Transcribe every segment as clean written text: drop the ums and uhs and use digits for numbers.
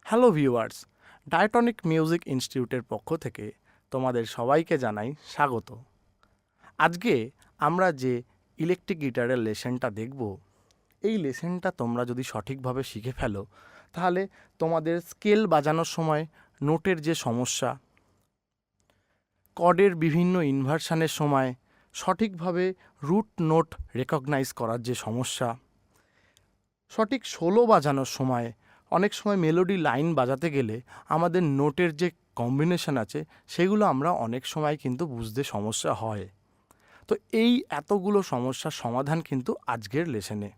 Hello viewers, ডায়াটনিক music ইনস্টিটিউটের পক্ষ থেকে তোমাদের সবাইকে জানাই স্বাগত। আজকে আমরা যে ইলেকট্রিক গিটারের লেসনটা দেখব, এই লেসনটা তোমরা যদি সঠিকভাবে শিখে ফেলো তাহলে তোমাদের স্কেল বাজানোর সময় নোটের যে সমস্যা, কর্ডের বিভিন্ন ইনভার্সানের সময় সঠিকভাবে রুট নোট রেকগনাইজ করার যে সমস্যা, সঠিক সোলো বাজানোর সময় অনেক সময় মেলোডি লাইন বাজাতে গেলে আমাদের নোটের যে কম্বিনেশন আছে সেগুলো আমরা অনেক সময় কিন্তু বুঝতে সমস্যা হয়। তো এই এতগুলো সমস্যার সমাধান কিন্তু আজকের লেসনে।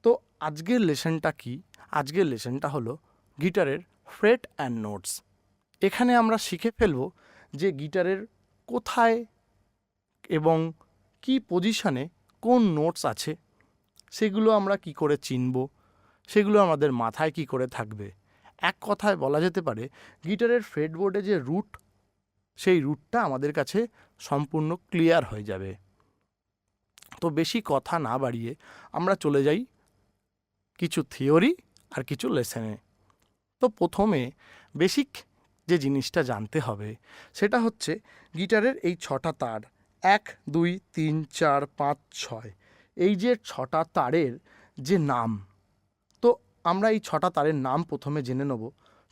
তো আজকের লেসনটা কি? আজকের লেসনটা হলো গিটারের ফ্রেট অ্যান্ড নোটস। এখানে আমরা শিখে ফেলব যে গিটারের কোথায় এবং কি পজিশনে কোন নোটস আছে, সেগুলো আমরা কি করে চিনব, সেগুলো আমাদের মাথায় কি করে থাকবে। এক কথায় বলা যেতে পারে গিটারের ফ্রেটবোর্ডে যে রুট, সেই রুটটা আমাদের কাছে সম্পূর্ণ ক্লিয়ার হয়ে যাবে। তো বেশি কথা না বাড়িয়ে আমরা চলে যাই কিছু থিওরি আর কিছু লেসনে। তো প্রথমে বেসিক যে জিনিসটা জানতে হবে সেটা হচ্ছে গিটারের এই 6টা তার, 1 2 3 4 5 6, এই যে 6টা তারের যে নাম, তো আমরা এই 6টা তারের নাম প্রথমে জেনে নেব।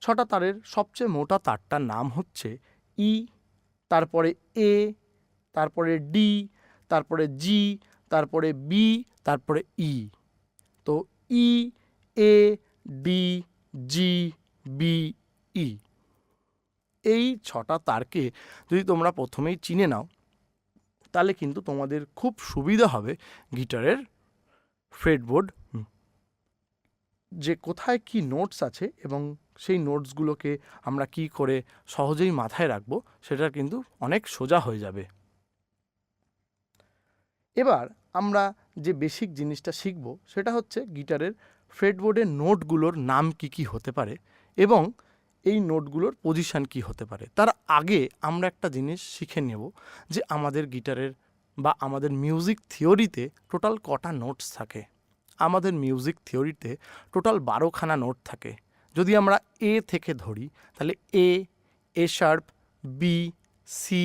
6টা তারের সবচেয়ে মোটা তারটার নাম হচ্ছে ই, তারপরে এ, তারপরে ডি, তারপরে জি, তারপরে বি, তারপরে ই। তো ই, এ, ডি, জি, বি, ই, এই 6টা তারকে যদি তোমরা প্রথমেই চিনে নাও তাহলে কিন্তু তোমাদের খুব সুবিধা হবে গিটারের ফ্রেটবোর্ড যে কোথায় কি নোটস আছে এবং সেই নোটসগুলোকে আমরা কি করে সহজেই মাথায় রাখবো, সেটা কিন্তু অনেক সোজা হয়ে যাবে। এবার আমরা যে বেসিক জিনিসটা শিখব সেটা হচ্ছে গিটারের ফ্রেটবোর্ডের নোটগুলোর নাম কি কি হতে পারে এবং এই নোটগুলোর পজিশন কি হতে পারে। তার আগে আমরা একটা জিনিস শিখে নেব যে আমাদের গিটারের বা আমাদের মিউজিক থিওরিতে টোটাল কটা নোটস থাকে। আমাদের মিউজিক থিওরিতে টোটাল 12খানা নোট থাকে। যদি আমরা এ থেকে ধরি তাহলে A, A sharp, B, C,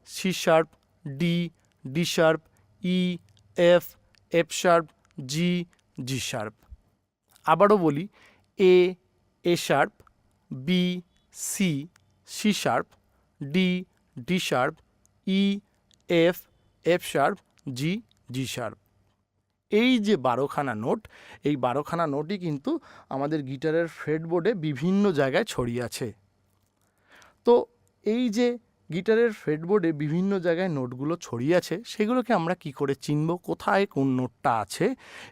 C sharp, D, D sharp, E, F, F sharp, G, G sharp. আবারও বলি, A, A sharp, B, C, C sharp, D, D sharp, E, F, F sharp, G, G sharp. এই যে 12খানা note, এই 12খানা নোটই কিন্তু আমাদের গিটারের ফ্রেটবোর্ডে বিভিন্ন জায়গায় ছড়িয়ে আছে। তো এই যে গিটারের ফ্রেটবোর্ডে বিভিন্ন জায়গায় নোটগুলো ছড়িয়ে আছে, সেগুলোকে আমরা কি করে চিনব কোথায় কোন নোটটা আছে,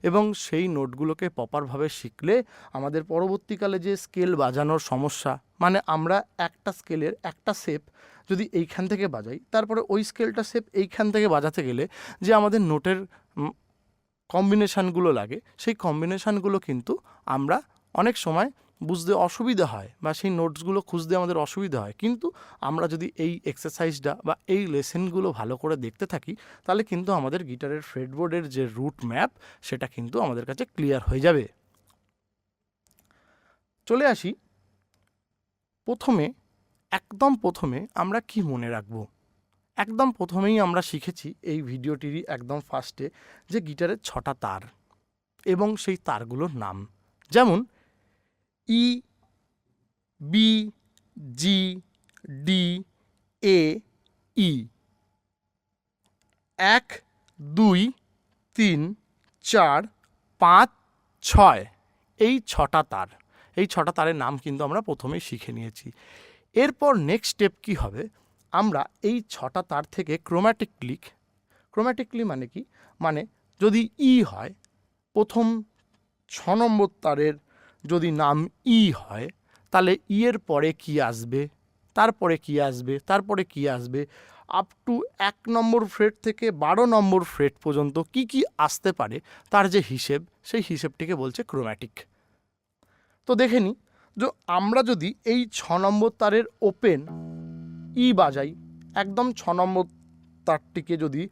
এবং সেই নোটগুলোকে প্রপারভাবে শিখলে আমাদের পরবর্তীকালে যে স্কেল বাজানোর সমস্যা, মানে আমরা একটা স্কেলের একটা শেপ যদি এইখান থেকে বাজাই, তারপরে ওই স্কেলটা শেপ এইখান থেকে বাজাতে গেলে যে আমাদের নোটের কম্বিনেশানগুলো লাগে, সেই কম্বিনেশানগুলো কিন্তু আমরা অনেক সময় বুঝতে অসুবিধা হয় বা সেই নোটসগুলো খুঁজতে আমাদের অসুবিধা হয়। কিন্তু আমরা যদি এই এক্সারসাইজটা বা এই লেসনগুলো ভালো করে দেখতে থাকি তাহলে কিন্তু আমাদের গিটারের ফ্রেটবোর্ডের যে রুট ম্যাপ সেটা কিন্তু আমাদের কাছে ক্লিয়ার হয়ে যাবে। চলে আসি একদম প্রথমে আমরা কি মনে রাখবো। একদম প্রথমেই আমরা শিখেছি এই ভিডিওটিরই একদম ফার্স্টে যে গিটারের 6টা তার এবং সেই তারগুলোর নাম, যেমন ই, বি, জি, ডি, এ, ই। 1 2 3 4 5 6, এই 6টা তার, এই 6টা তারের নাম কিন্তু আমরা প্রথমেই শিখে নিয়েছি। এরপর নেক্সট স্টেপ কি হবে, আমরা এই 6টা তার থেকে ক্রোম্যাটিকলি মানে কি, মানে যদি ই হয়, প্রথম 6 নম্বর তারের যদি নাম ই হয় তাহলে ই এর পরে কি আসবে, তারপরে কি আসবে, তারপরে কি আসবে, আপ টু 1 নম্বর ফ্রেট থেকে 12 নম্বর ফ্রেট পর্যন্ত কি কি আসতে পারে তার যে হিসেব, সেই হিসেবটিকে বলছে ক্রোম্যাটিক। তো দেখে নিই, যে আমরা যদি এই 6 নম্বর তারের ওপেন ই বাজাই, একদম 6 নম্বর তারটিকে যদি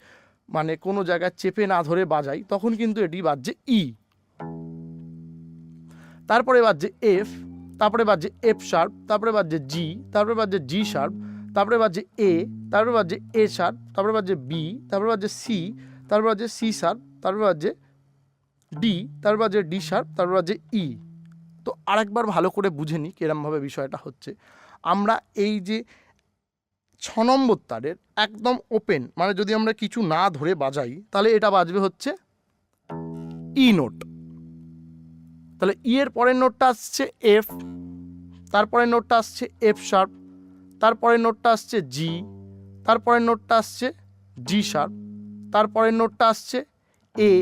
মানে কোনো জায়গায় চেপে না ধরে বাজাই, তখন কিন্তু এটি বাজছে ই। তারপরে বাজছে এফ, তারপরে বাজছে এফ শার্প, তারপরে বাজছে জি, তারপরে বাজছে জি শার্প, তারপরে বাজছে এ, তারপরে বাজছে এ শার্প, তারপরে বাজছে বি, তারপরে বাজছে সি, তারপরে বাজছে সি শার্প, তারপরে বাজছে ডি, তারপর বাজছে ডি শার্প, তারপর বাজছে ই। তো আরেকবার ভালো করে বুঝে নিই কিরমভাবে বিষয়টা হচ্ছে। আমরা এই যে 6 নম্বর তারের একদম ওপেন, মানে যদি আমরা কিছু না ধরে বাজাই তাহলে এটা বাজবে হচ্ছে ই নোট। তাহলে ই এর পরের নোটটা আসছে এফ, তারপরের নোটটা আসছে এফ শার্প, তারপরের নোটটা আসছে জি, তারপরের নোটটা আসছে জি শার্প, তারপরের নোটটা আসছে এ,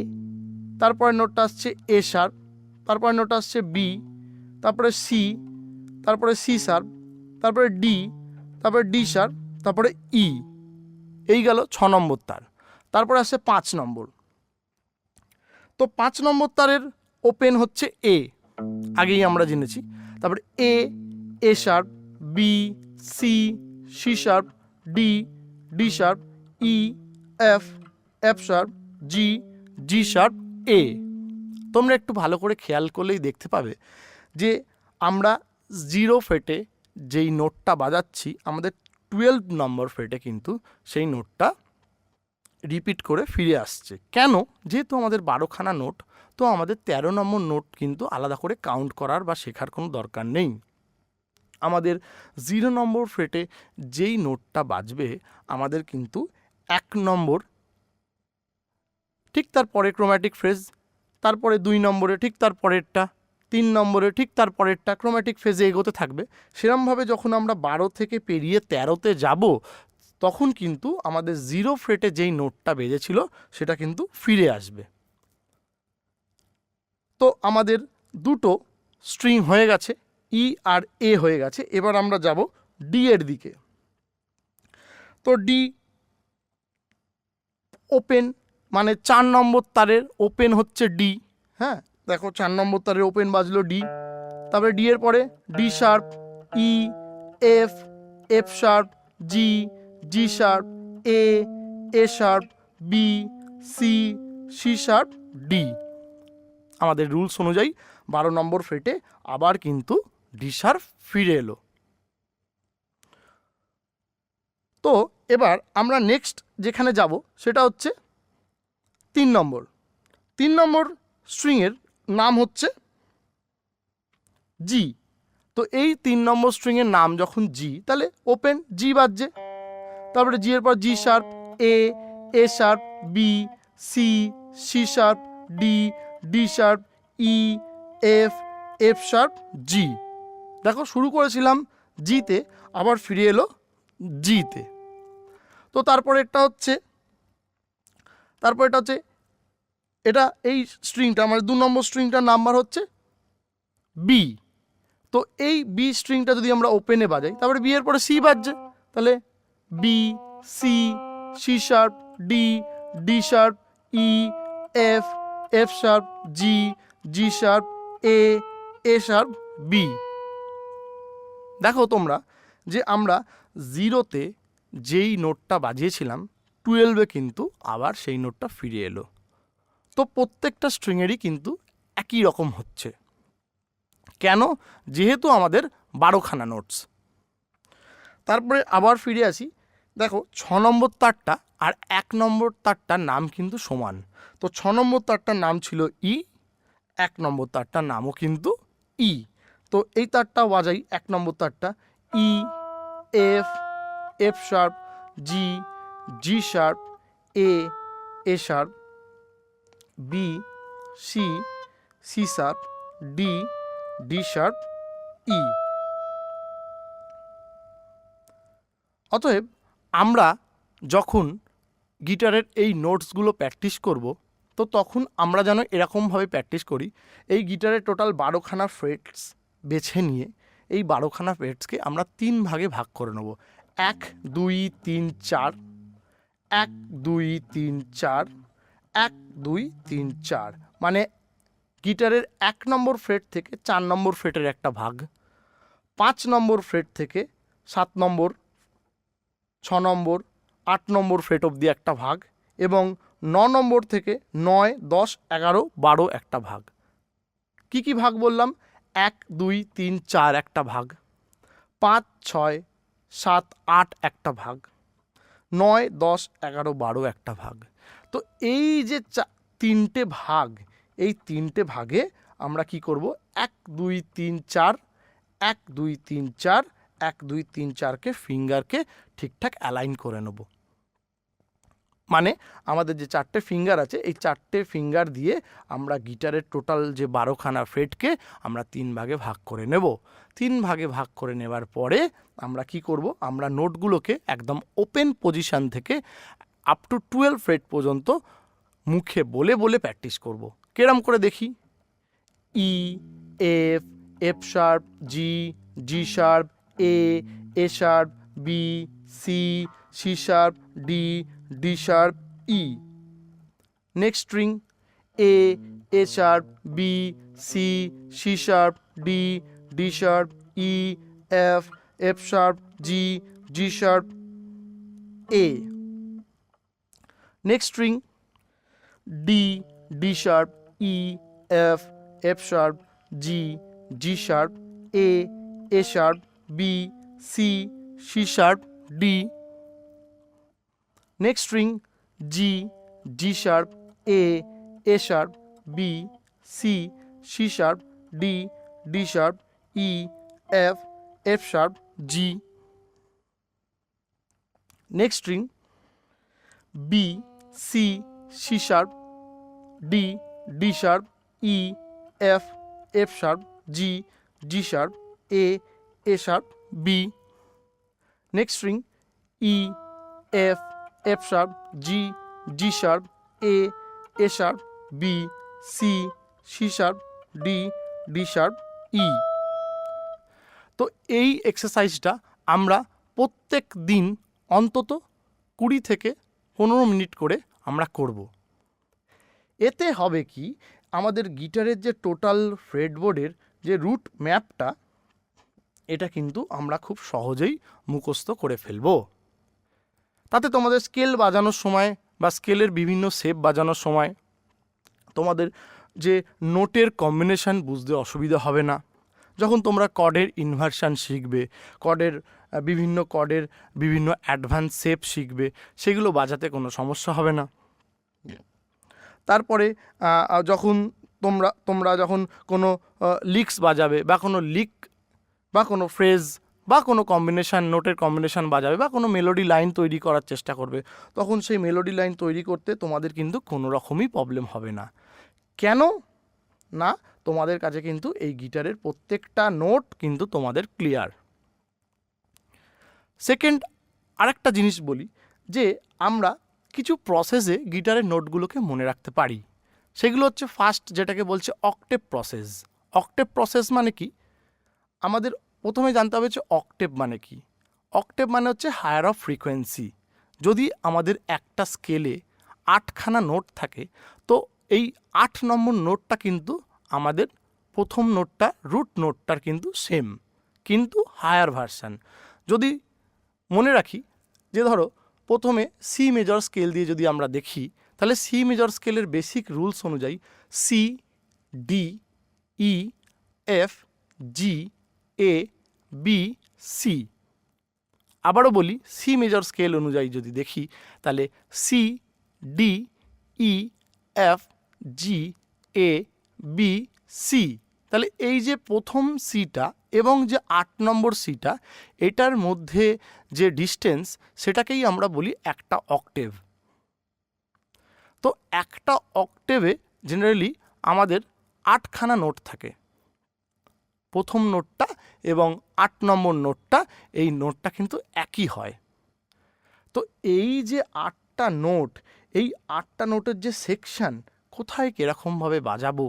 তারপরের নোটটা আসছে এ শার্প, তারপরের নোটটা আসছে বি, তারপরে সি, তারপরে সি শার্প, তারপরে ডি, তারপরে ডি শার্প, তারপরে ই। এই গেল 6 নম্বর তার। তারপরে আসছে 5 নম্বর। তো 5 নম্বর তারের ওপেন হচ্ছে এ, আগেই আমরা জেনেছি। তারপরে A, A sharp, B, C, C sharp, D, D sharp, E, F, F sharp, G, G sharp, A. তোমরা একটু ভালো করে খেয়াল করলেই দেখতে পাবে যে আমরা 0 ফ্রেটে যেই নোটটা বাজাচ্ছি আমাদের 12 নম্বর ফ্রেটে কিন্তু সেই নোটটা রিপিট করে ফিরে আসছে। কেন? যেহেতু আমাদের 12খানা নোট, তো আমাদের 13 নম্বর নোট কিন্তু আলাদা করে কাউন্ট করার বা শেখার কোনো দরকার নেই। আমাদের 0 নম্বর ফ্রেটে যেই নোটটা বাজবে আমাদের কিন্তু 1 নম্বর, ঠিক তার পরে ক্রোম্যাটিক ফ্রেজ, তারপরে 2 নম্বরে ঠিক তার পরেরটা, 3 নম্বরে ঠিক তার পরেরটা, ক্রোম্যাটিক ফেজে এগোতে থাকবে। সেরমভাবে যখন আমরা 12 থেকে পেরিয়ে 13তে যাব তখন কিন্তু আমাদের 0 ফ্রেটে যেই নোটটা বেজেছিল সেটা কিন্তু ফিরে আসবে। তো আমাদের দুটো স্ট্রিং হয়ে গেছে, ই আর এ হয়ে গেছে। এবার আমরা যাব ডি এর দিকে। তো ডি ওপেন, মানে 4 নম্বর তারের ওপেন হচ্ছে ডি। হ্যাঁ, দেখো 4 নম্বর তারের ওপেন বাজলো ডি। তারপরে ডি এর পরে D sharp, E, F, F sharp, G, G sharp, A, A sharp, B, C, C sharp, D. আমাদের রুলস অনুযায়ী 12 নম্বর ফ্রেটে আবার কিন্তু ডি শার্প ফিরে এলো। তো এবার আমরা নেক্সট যেখানে যাব সেটা হচ্ছে 3 নম্বর। 3 নম্বর স্ট্রিংয়ের নাম হচ্ছে জি। তো এই 3 নম্বর স্ট্রিংয়ের নাম যখন জি, তাহলে ওপেন জি বাজছে। তারপরে জি এর পর G sharp, A, A sharp, B, C, C sharp, D, D sharp, E, F, F sharp, G. দেখো শুরু করেছিলাম জিতে, আবার ফিরে এলো জিতে। তো তারপরে এটা হচ্ছে এটা এই স্ট্রিংটা আমার 2 নম্বর স্ট্রিংটার নাম্বার হচ্ছে বি। তো এই বি স্ট্রিংটা যদি আমরা ওপেনে বাজাই তারপরে বি এর পরে সি বাজছে, তাহলে B, C, C sharp, D, D sharp, E, F, F sharp, G, G sharp, A, A sharp, B. দেখো তোমরা যে আমরা 0তে যেই নোটটা বাজিয়েছিলাম 12-এ কিন্তু আবার সেই নোটটা ফিরে এলো। তো প্রত্যেকটা স্ট্রিংয়েরই কিন্তু একই রকম হচ্ছে। কেন? যেহেতু আমাদের 12খানা নোটস। তারপরে আবার ফিরে আসি। দেখো 6 নম্বর তারটা আর 1 নম্বর তারটার নাম কিন্তু সমান। তো 6 নম্বর তারটার নাম ছিল ই, 1 নম্বর তারটার নামও কিন্তু ই। তো এই তারটা বাজাই 1 নম্বর তারটা, E, F, F sharp, G, G sharp, A, A sharp, B, C, C sharp, D, D sharp, E. অতএব আমরা যখন গিটারের এই নোটসগুলো প্র্যাকটিস করব তো তখন আমরা যেন এরকমভাবে প্র্যাকটিস করি। এই গিটারের টোটাল 12খানা ফ্রেটস বেছে নিয়ে এই 12খানা ফ্রেটসকে আমরা 3 ভাগে ভাগ করে নেব। 1, 2, 3, 4, 1, 2, 3, 4, 1, 2, 3, 4, মানে গিটারের 1 নম্বর ফ্রেট থেকে 4 নম্বর ফ্রেটের একটা ভাগ, 5 নম্বর ফ্রেট থেকে 7 নম্বর, 6 নম্বর, 8 নম্বর ফ্রেট অবধি একটা ভাগ, এবং 9 নম্বর থেকে 9, 10, 11, 12 একটা ভাগ। কি কি ভাগ বললাম? 1 2 3 4 একটা ভাগ, 5 6 7 8 একটা ভাগ, 9 10 11 12 একটা ভাগ। তো এই যে তিনটে ভাগ, এই তিনটে ভাগে আমরা কি করব, 1 2 3 4 1 2 3 4 1 2 3 4কে ফিঙ্গারকে ঠিকঠাক অ্যালাইন করে নেব। মানে আমাদের যে চারটে ফিঙ্গার আছে, এই চারটে ফিঙ্গার দিয়ে আমরা গিটারের টোটাল যে 12খানা ফ্রেটকে আমরা 3 ভাগে ভাগ করে নেব। 3 ভাগে ভাগ করে নেবার পরে আমরা কি করব, আমরা নোটগুলোকে একদম ওপেন পজিশন থেকে আপ টু 12 ফ্রেট পর্যন্ত মুখে বলে বলে প্র্যাকটিস করব। কেরম করে দেখি, E, F, F sharp, G, G sharp, A sharp, B, C, C sharp, D, D sharp, E. Next string A sharp, B, C, C sharp, D, D sharp, E, F sharp, G, G sharp, A. Next string D sharp, E, F sharp, G, G sharp, A sharp, B, C, C sharp, D. Next string G sharp, A sharp, B, C, C sharp, D sharp, E, F sharp, G. Next string B, C, C sharp, D sharp, E, F sharp, G, G sharp, A sharp, B. Next string E, F sharp, G sharp, A sharp, B, C sharp, D sharp, E. তো এই এক্সারসাইজটা আমরা প্রত্যেক দিন অন্তত 20 থেকে 15 minute করে আমরা করব। এতে হবে কি, আমাদের গিটারের যে টোটাল ফ্রেটবোর্ডের যে রুট ম্যাপটা, এটা কিন্তু আমরা খুব সহজেই মুখস্থ করে ফেলব। তাতে তোমাদের স্কেল বাজানোর সময় বা স্কেলের বিভিন্ন শেপ বাজানোর সময় তোমাদের যে নোটের কম্বিনেশান বুঝতে অসুবিধা হবে না। যখন তোমরা কর্ডের ইনভার্সান শিখবে, কর্ডের বিভিন্ন অ্যাডভান্স শেপ শিখবে, সেগুলো বাজাতে কোনো সমস্যা হবে না। তারপরে যখন তোমরা যখন কোনো লিক্স বাজাবে বা কোনো লিক বা কোনো ফ্রেজ বা কোনো কম্বিনেশান, নোটের কম্বিনেশান বাজাবে বা কোনো মেলোডি লাইন তৈরি করার চেষ্টা করবে, তখন সেই মেলোডি লাইন তৈরি করতে তোমাদের কিন্তু কোনো রকমই প্রবলেম হবে না। কেন না, তোমাদের কাছে কিন্তু এই গিটারের প্রত্যেকটা নোট কিন্তু তোমাদের ক্লিয়ার। সেকেন্ড, আরেকটা জিনিস বলি, যে আমরা কিছু প্রসেসে গিটারের নোটগুলোকে মনে রাখতে পারি। সেগুলো হচ্ছে ফার্স্ট, যেটাকে বলছে অক্টেভ প্রসেস। অক্টেভ প্রসেস মানে কি, আমাদের প্রথমে জানতে হবে যে অক্টেভ মানে কি। অক্টেভ মানে হচ্ছে হায়ার অফ ফ্রিকোয়েন্সি। যদি আমাদের একটা স্কেলে 8খানা নোট থাকে, তো এই 8 নম্বর নোটটা কিন্তু আমাদের প্রথম নোটটা, রুট নোটটার কিন্তু সেম, কিন্তু হায়ার ভার্সান। যদি মনে রাখি যে ধরো প্রথমে সি মেজর স্কেল দিয়ে যদি আমরা দেখি, তাহলে সি মেজর স্কেলের বেসিক রুলস অনুযায়ী সি, ডি, ই, এফ, জি, এ, বি, সি। আবারও বলি, সি মেজর স্কেল অনুযায়ী যদি দেখি, তাহলে সি, ডি, ই, এফ, জি, এ, বি, সি। তাহলে এই যে প্রথম সিটা এবং যে 8 নম্বর সিটা, এটার মধ্যে যে ডিস্টেন্স, সেটাকেই আমরা বলি একটা অক্টেভ। তো একটা অক্টেভে জেনারেলি আমাদের 8খানা নোট থাকে। প্রথম নোটটা এবং 8 নম্বর নোটটা, এই নোটটা কিন্তু একই হয়। তো এই যে 8টা নোট, এই 8টা নোটের যে সেকশন, কোথায় কীরকমভাবে বাজাবো,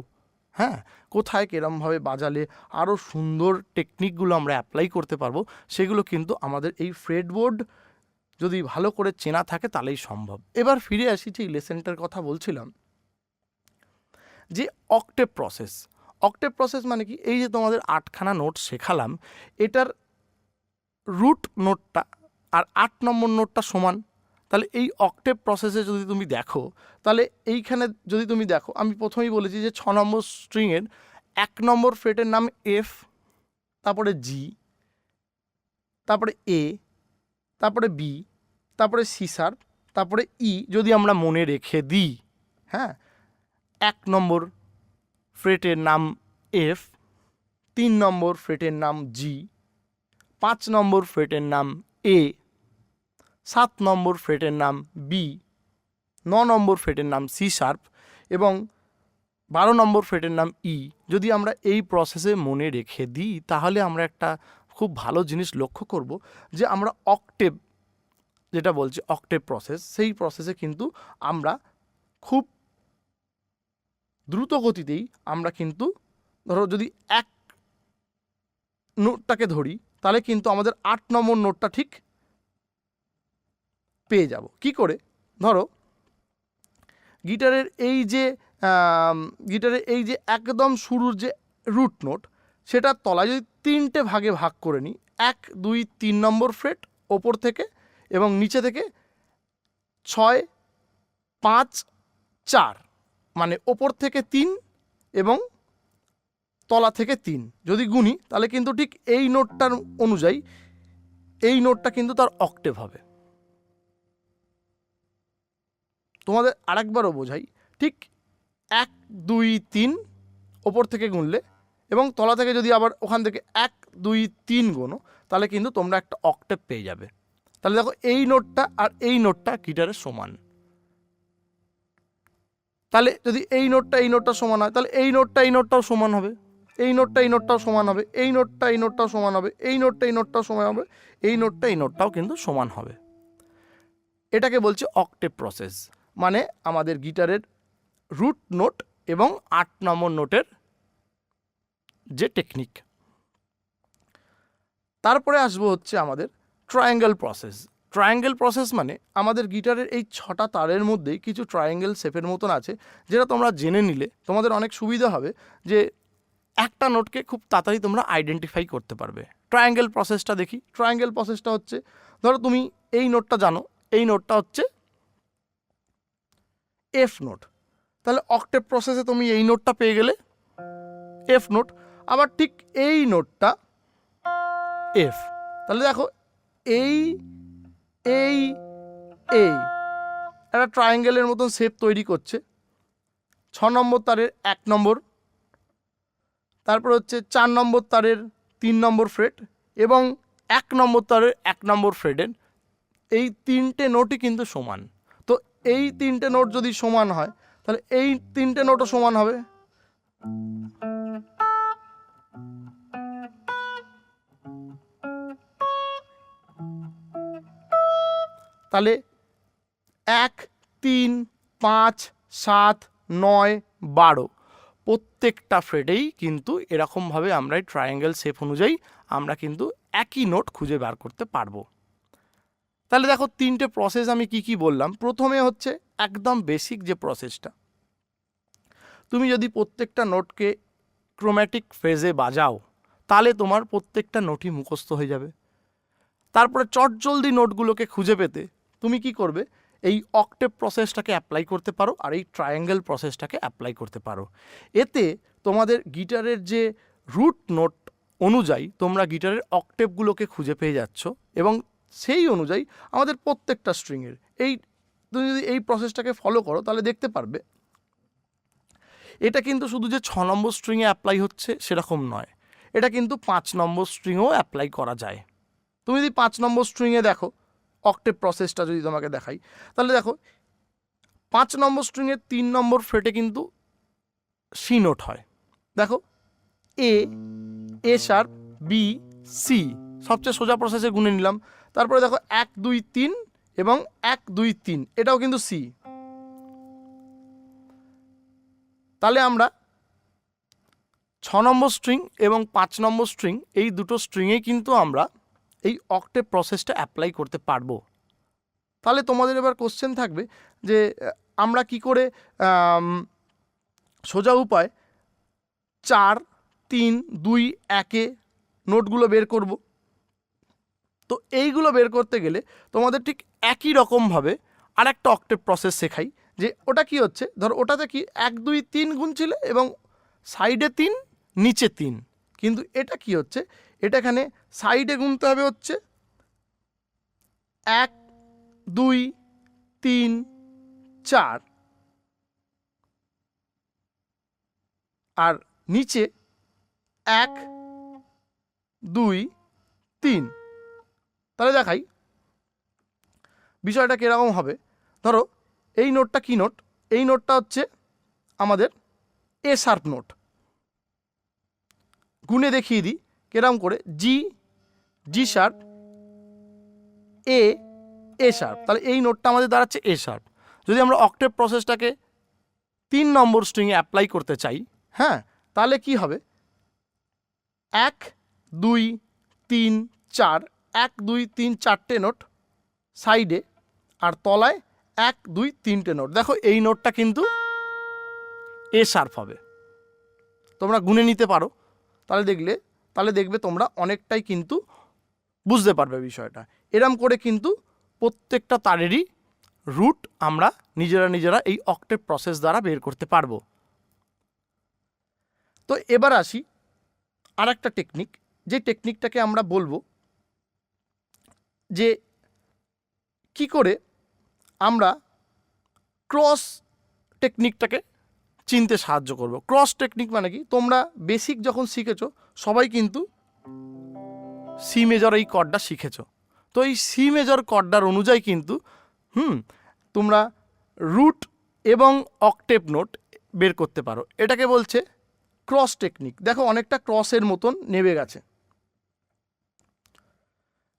হ্যাঁ, কোথায় কীরমভাবে বাজালে আরও সুন্দর টেকনিকগুলো আমরা অ্যাপ্লাই করতে পারবো, সেগুলো কিন্তু আমাদের এই ফ্রেটবোর্ড যদি ভালো করে চেনা থাকে তাহলেই সম্ভব। এবার ফিরে আসি, যে লেসেনটার কথা বলছিলাম, যে অক্টেভ প্রসেস। অক্টেভ প্রসেস মানে কি, এই যে তোমাদের 8খানা নোট শেখালাম, এটার রুট নোটটা আর 8 নম্বর নোটটা সমান। তাহলে এই অক্টেভ প্রসেসে যদি তুমি দেখো, তাহলে এইখানে যদি তুমি দেখো, আমি প্রথমেই বলেছি যে 6 নম্বর স্ট্রিংয়ের 1 নম্বর ফ্রেটের নাম এফ, তারপরে জি, তারপরে এ, তারপরে বি, তারপরে সি শার্প, তারপরে ই যদি আমরা মনে রেখে দিই। হ্যাঁ, 1 নম্বর ফ্রেটের নাম এফ, 3 নম্বর ফ্রেটের নাম জি, 5 নম্বর ফ্রেটের নাম এ, 7 নম্বর ফ্রেটের নাম বি, 9 নম্বর ফ্রেটের নাম সি শার্প এবং 12 নম্বর ফ্রেটের নাম ই। যদি আমরা এই প্রসেসে মনে রেখে দিই তাহলে আমরা একটা খুব ভালো জিনিস লক্ষ্য করব যে আমরা অক্টেভ, যেটা বলছি অক্টেভ প্রসেস, সেই প্রসেসে কিন্তু আমরা খুব দ্রুত গতিতেই আমরা কিন্তু ধরো যদি 1 নোটটাকে ধরি তাহলে কিন্তু আমাদের 8 নম্বর নোটটা ঠিক পেয়ে যাব। কি করে? ধরো গিটারের এই যে একদম শুরুর যে রুট নোট, সেটার তলায় যদি 3টে ভাগে ভাগ করে নিই, 1, 2, 3 নম্বর ফ্রেট ওপর থেকে এবং নিচে থেকে 6, 5, 4, মানে ওপর থেকে 3 এবং তলা থেকে 3 যদি গুনি তাহলে কিন্তু ঠিক এই নোটটার অনুযায়ী এই নোটটা কিন্তু তার অক্টেভ হবে। তোমাদের আরেকবারও বোঝাই, ঠিক 1, 2, 3 ওপর থেকে গুনলে এবং তলা থেকে যদি আবার ওখান থেকে 1, 2, 3 গোনো তাহলে কিন্তু তোমরা একটা অক্টেভ পেয়ে যাবে। তাহলে দেখো এই নোটটা আর এই নোটটা গিটারের সমান। তাহলে যদি এই নোটটা সমান হয় তাহলে এই নোটটাও সমান হবে, এই নোটটাও সমান হবে, এই নোটটাও সমান হবে, এই নোটটাও সমান হবে, এই নোটটাও কিন্তু সমান হবে। এটাকে বলছে অক্টেভ প্রসেস, মানে আমাদের গিটারের রুট নোট এবং 8 নম্বর নোটের যে টেকনিক। তারপরে আসবো হচ্ছে আমাদের ট্রায়াঙ্গেল প্রসেস। ট্রায়াঙ্গেল প্রসেস মানে আমাদের গিটারের এই 6টা তারের মধ্যেই কিছু ট্রায়াঙ্গেল শেপের মতন আছে, যেটা তোমরা জেনে নিলে তোমাদের অনেক সুবিধা হবে, যে একটা নোটকে খুব তাড়াতাড়ি তোমরা আইডেন্টিফাই করতে পারবে। ট্রায়াঙ্গেল প্রসেসটা দেখি। ট্রায়াঙ্গেল প্রসেসটা হচ্ছে, ধরো তুমি এই নোটটা জানো, এই নোটটা হচ্ছে এফ নোট, তাহলে অক্টেভ প্রসেসে তুমি এই নোটটা পেয়ে গেলে এফ নোট। আবার ঠিক এই নোটটা এফ, তাহলে দেখো এই এই এই একটা ট্রায়াঙ্গেলের মতন শেপ তৈরি করছে। 6 নম্বর তারের 1 নম্বর, তারপর হচ্ছে 4 নম্বর তারের 3 নম্বর ফ্রেট এবং 1 নম্বর তারের 1 নম্বর ফ্রেটের এই 3টে নোটই কিন্তু সমান। তো এই 3টে নোট যদি সমান হয় তাহলে এই 3টে নোটও সমান হবে। তাহলে 1, 3, 5, 7, 9, 12 প্রত্যেকটা ফ্রেটেই কিন্তু এরকমভাবে আমরা এই ট্রায়াঙ্গেল শেপ অনুযায়ী আমরা কিন্তু একই নোট খুঁজে বার করতে পারবো। তাহলে দেখো 3টে প্রসেস আমি কি বললাম। প্রথমে হচ্ছে একদম বেসিক যে প্রসেসটা, তুমি যদি প্রত্যেকটা নোটকে ক্রোম্যাটিক ফেজে বাজাও তাহলে তোমার প্রত্যেকটা নোটই মুখস্থ হয়ে যাবে। তারপরে চটজলদি নোটগুলোকে খুঁজে পেতে তুমি কি করবে, এই অক্টেভ প্রসেসটাকে অ্যাপ্লাই করতে পারো আর এই ট্রায়াঙ্গেল প্রসেসটাকে অ্যাপ্লাই করতে পারো। এতে তোমাদের গিটারের যে রুট নোট অনুযায়ী তোমরা গিটারের অক্টেভগুলোকে খুঁজে পেয়ে যাচ্ছ এবং সেই অনুযায়ী আমাদের প্রত্যেকটা স্ট্রিংয়ের তুমি যদি এই প্রসেসটাকে ফলো করো তাহলে দেখতে পারবে এটা কিন্তু শুধু যে 6 নম্বর স্ট্রিংয়ে অ্যাপ্লাই হচ্ছে সেরকম নয়, এটা কিন্তু 5 নম্বর স্ট্রিংয়েও অ্যাপ্লাই করা যায়। তুমি যদি 5 নম্বর স্ট্রিংয়ে দেখো অক্টেভ প্রসেসটা যদি তোমাকে দেখাই, তাহলে দেখো 5 নম্বর স্ট্রিংয়ের 3 নম্বর ফ্রেটে কিন্তু সি নোট হয়। দেখো এ শার্প, বি, সি, সবচেয়ে সোজা প্রসেসে গুনে নিলাম। তারপরে দেখো 1, 2, 3 এবং 1, 2, 3 এটাও কিন্তু সি। তাহলে আমরা 6 নম্বর স্ট্রিং এবং 5 নম্বর স্ট্রিং এই দুটো স্ট্রিংয়েই কিন্তু আমরা এই অক্টেভ প্রসেসটা অ্যাপ্লাই করতে পারবো। তাহলে তোমাদের এবার কোশ্চেন থাকবে যে আমরা কি করে সোজা উপায় 4, 3, 2, 1 নোটগুলো বের করব। তো এইগুলো বের করতে গেলে তোমাদের ঠিক একই রকমভাবে আর একটা অক্টেভ প্রসেস শেখাই, যে ওটা কি হচ্ছে, ধরো ওটাতে কি 1, 2, 3 গুনছিলে এবং সাইডে 3 নিচে 3, কিন্তু এটা কি হচ্ছে, এটা এখানে সাইডে গুনতে হবে হচ্ছে 1 2 3 4, আর নিচে 1 2 3। তাহলে দেখাই বিষয়টা কীরকম হবে। ধরো এই নোটটা কি নোট, এই নোটটা হচ্ছে আমাদের এ শার্প নোট। গুনে দেখিয়ে দিই কেরকম করে, জি, G sharp, A, A sharp. তাহলে এই নোটটা আমাদের দাঁড়াচ্ছে এ শার্প। যদি আমরা অক্টেভ প্রসেসটাকে 3 নম্বর স্ট্রিংয়ে অ্যাপ্লাই করতে চাই, হ্যাঁ, তাহলে কি হবে, 1 2 3 4, 1 2 3 4টে নোট সাইডে, আর তলায় 1 2 3টে নোট। দেখো এই নোটটা কিন্তু এ শার্প হবে, তোমরা গুনে নিতে পারো। তাহলে দেখবে তোমরা অনেকটাই কিন্তু বুঝতে পারবে বিষয়টা। এরম করে কিন্তু প্রত্যেকটা তারেরই রুট আমরা নিজেরা এই অক্টেভ প্রসেস দ্বারা বের করতে পারবো। তো এবার আসি আর একটা টেকনিক, যে টেকনিকটাকে আমরা বলবো যে কি করে আমরা ক্রস টেকনিকটাকে চিনতে সাহায্য করব। ক্রস টেকনিক মানে কি, তোমরা বেসিক যখন শিখেছো সবাই কিন্তু সি মেজর এই কর্ডটা শিখেছো। তো এই সি মেজর কর্ডার অনুযায়ী কিন্তু তোমরা রুট এবং অক্টেভ নোট বের করতে পারো। এটাকে বলছে ক্রস টেকনিক। দেখো অনেকটা ক্রসের মতন নেমে গেছে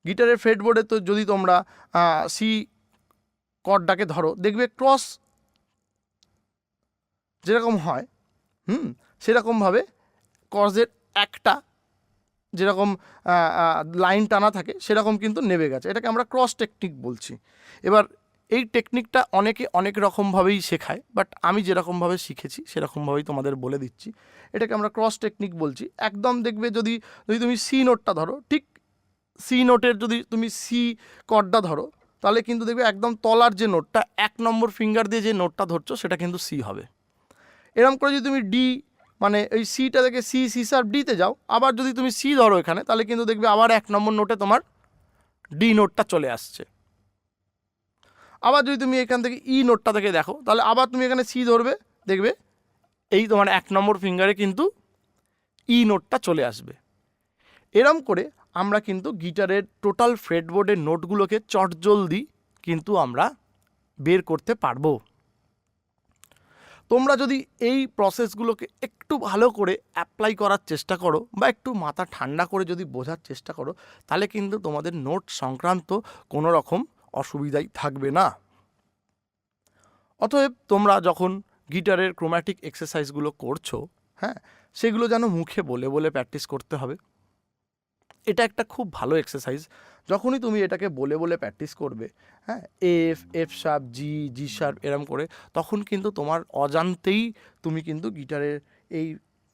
গিটারের ফ্রেটবোর্ডে। তো যদি তোমরা সি কর্ডটাকে ধরো, দেখবে ক্রস যেরকম হয় সেরকমভাবে কর্ডের একটা যেরকম লাইন টানা থাকে সেরকম কিন্তু নেমে গেছে। এটাকে আমরা ক্রস টেকনিক বলছি। এবার এই টেকনিকটা অনেকে অনেক রকমভাবেই শেখায়, বাট আমি যেরকমভাবে শিখেছি সেরকমভাবেই তোমাদের বলে দিচ্ছি। এটাকে আমরা ক্রস টেকনিক বলছি। একদম দেখবে যদি তুমি সি নোটটা ধরো, ঠিক সি নোটের যদি তুমি সি কর্ডটা ধরো, তাহলে কিন্তু দেখবে একদম তলার যে নোটটা 1 নম্বর ফিঙ্গার দিয়ে যে নোটটা ধরছো সেটা কিন্তু সি হবে। এরকম করে যদি তুমি ডি মানে এই সিটা থেকে সি, সি শার্প, ডিতে যাও, আবার যদি তুমি সি ধরো এখানে, তাহলে কিন্তু দেখবে আবার 1 নম্বর নোটে তোমার ডি নোটটা চলে আসছে। আবার যদি তুমি এখান থেকে ই নোটটা থেকে দেখো, তাহলে আবার তুমি এখানে সি ধরবে, দেখবে এই তোমার 1 নম্বর ফিঙ্গারে কিন্তু ই নোটটা চলে আসবে। এরম করে আমরা কিন্তু গিটারের টোটাল ফ্রেটবোর্ডের নোটগুলোকে চটজলদি কিন্তু আমরা বের করতে পারবো। তোমরা যদি এই প্রসেসগুলোকে একটু ভালো করে অ্যাপ্লাই করার চেষ্টা করো বা একটু মাথা ঠান্ডা করে যদি বোঝার চেষ্টা করো, তাহলে কিন্তু তোমাদের নোট সংক্রান্ত কোনো রকম অসুবিধাই থাকবে না। অতএব তোমরা যখন গিটারের ক্রোম্যাটিক এক্সারসাইজগুলো করছো, হ্যাঁ, সেগুলো যেন মুখে বলে বলে প্র্যাকটিস করতে হবে। এটা একটা খুব ভালো এক্সারসাইজ। যখনই তুমি এটাকে বলে বলে প্র্যাকটিস করবে, হ্যাঁ, F, F sharp, G, G sharp এরম করে, তখন কিন্তু তোমার অজান্তেই তুমি কিন্তু গিটারের এই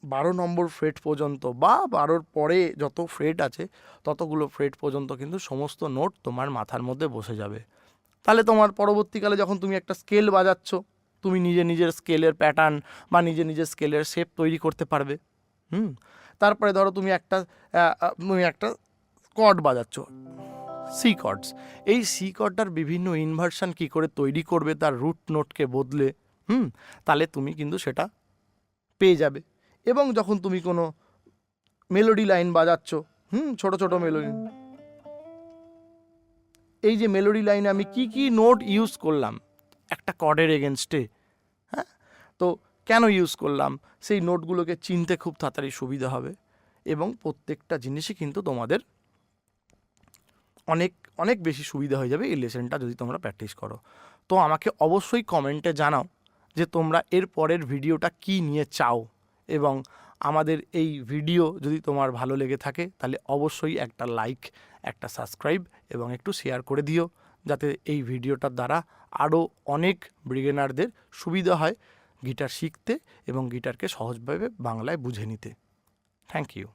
12 নম্বর ফ্রেট পর্যন্ত বা 12-র পরে যত ফ্রেট আছে ততগুলো ফ্রেট পর্যন্ত কিন্তু সমস্ত নোট তোমার মাথার মধ্যে বসে যাবে। তাহলে তোমার পরবর্তীকালে যখন তুমি একটা স্কেল বাজাচ্ছ, তুমি নিজের স্কেলের প্যাটার্ন বা নিজের স্কেলের শেপ তৈরি করতে পারবে। তারপরে ধরো তুমি একটা কর্ড বাজাচ্ছ, সি কর্ডস। এই সি কর্ডটার বিভিন্ন ইনভার্সন কী করে তৈরি করবে তার রুট নোটকে বদলে, তাহলে তুমি কিন্তু সেটা পেয়ে যাবে। এবং যখন তুমি কোনো মেলোডি লাইন বাজাচ্ছ, ছোট ছোট মেলোডি, এই যে মেলোডি লাইনে আমি কি নোট ইউজ করলাম একটা কর্ডের এগেনস্টে, হ্যাঁ, তো কেন ইউজ করলাম, সেই নোটগুলোকে চিনতে খুব তাড়াতাড়ি সুবিধা হবে। এবং প্রত্যেকটা জিনিসই কিন্তু তোমাদের অনেক অনেক বেশি সুবিধা হয়ে যাবে এই লেসনটা যদি তোমরা প্র্যাকটিস করো। তো আমাকে অবশ্যই কমেন্টে জানাও যে তোমরা এর পরের ভিডিওটা কি নিয়ে চাও, এবং আমাদের এই ভিডিও যদি তোমার ভালো লেগে থাকে তাহলে অবশ্যই একটা লাইক, একটা সাবস্ক্রাইব এবং একটু শেয়ার করে দিও, যাতে এই ভিডিওটার দ্বারা আরও অনেক বিগিনারদের সুবিধা হয় গিটার শিখতে এবং গিটারকে সহজভাবে বাংলায় বুঝে নিতে। Thank you.